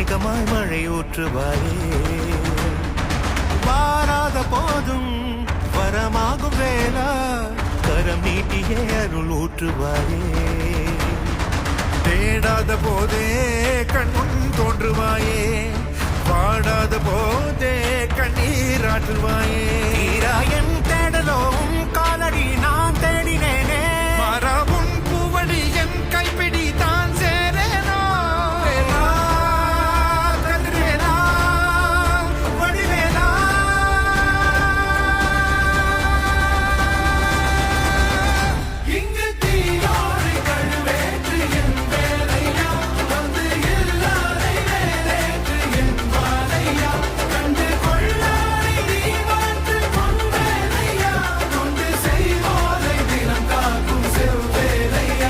மேகமாய் மழை ஊற்றுவாயே வாராத போதும் வரமாகும் வேளா கரம் நீட்டியே அருள் ஊற்றுவாயே தேடாத போதே கண்முன் தோன்றுவாயே பாடாத போதே கண்ணீராற்றுவாயே என் தேடலும் காலடி நான் தேடினேனே